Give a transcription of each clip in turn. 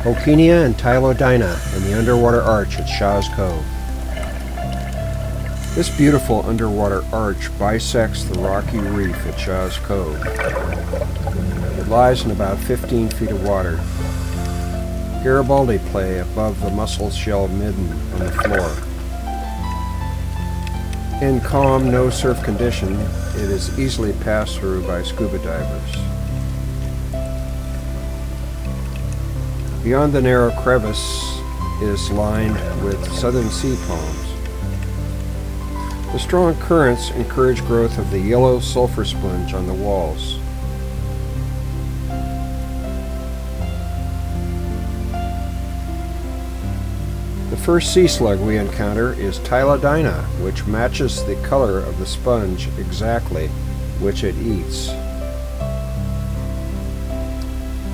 okenia and tylodina in the underwater arch at Shaw's Cove. This beautiful underwater arch bisects the rocky reef at Shaw's Cove. It lies in about 15 feet of water. Garibaldi play above the mussel shell midden on the floor. In calm, no-surf condition, it is easily passed through by scuba divers. Beyond the narrow crevice is lined with southern sea palms. The strong currents encourage growth of the yellow sulfur sponge on the walls. The first sea slug we encounter is tylodina, which matches the color of the sponge exactly, which it eats.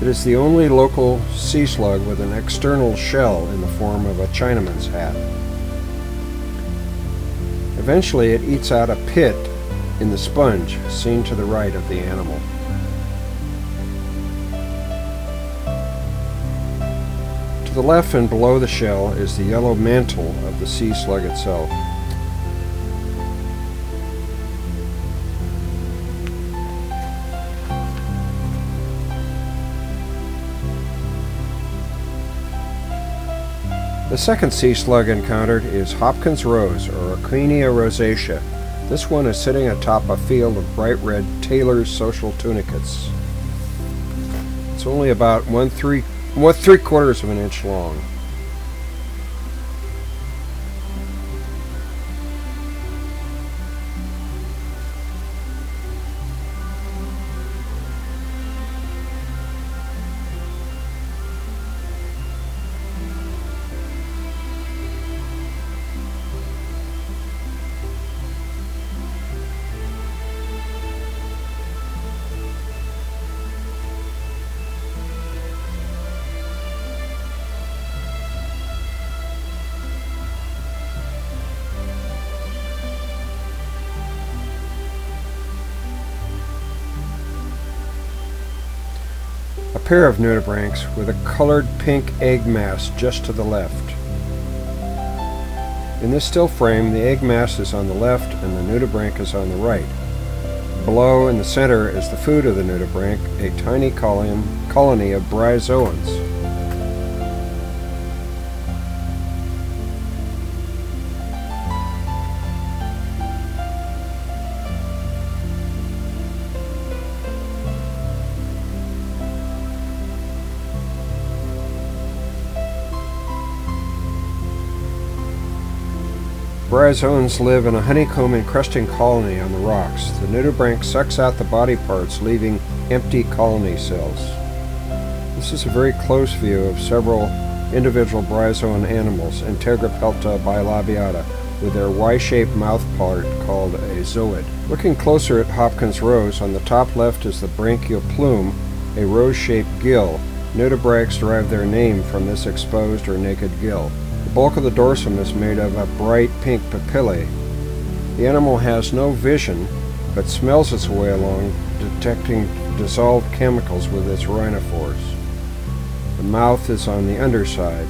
It is the only local sea slug with an external shell in the form of a Chinaman's hat. Eventually it eats out a pit in the sponge, seen to the right of the animal. To the left and below the shell is the yellow mantle of the sea slug itself. The second sea slug encountered is Hopkins rose, or Okenia rosacea. This one is sitting atop a field of bright red Taylor's social tunicates. It's only about 1/3 of an inch long. A pair of nudibranchs with a colored pink egg mass just to the left. In this still frame, the egg mass is on the left and the nudibranch is on the right. Below in the center is the food of the nudibranch, a tiny colony of bryozoans. Bryozoans live in a honeycomb encrusting colony on the rocks. The nudibranch sucks out the body parts, leaving empty colony cells. This is a very close view of several individual bryozoan animals, Integrapelta bilabiata, with their Y-shaped mouth part called a zoid. Looking closer at Hopkins rose, on the top left is the branchial plume, a rose-shaped gill. Nudibranchs derive their name from this exposed or naked gill. The bulk of the dorsum is made of a bright pink papillae. The animal has no vision, but smells its way along, detecting dissolved chemicals with its rhinophores. The mouth is on the underside.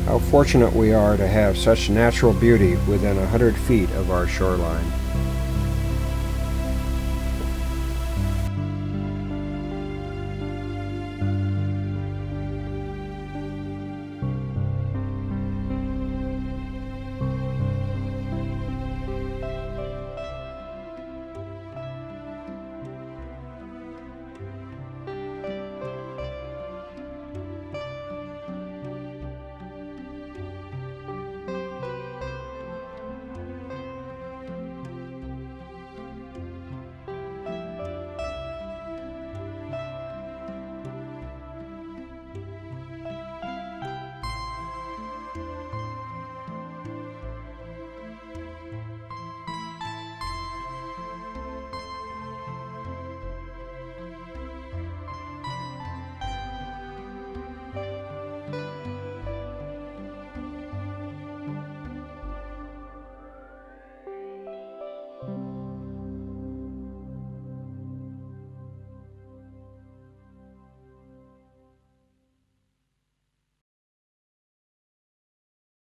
How fortunate we are to have such natural beauty within 100 feet of our shoreline.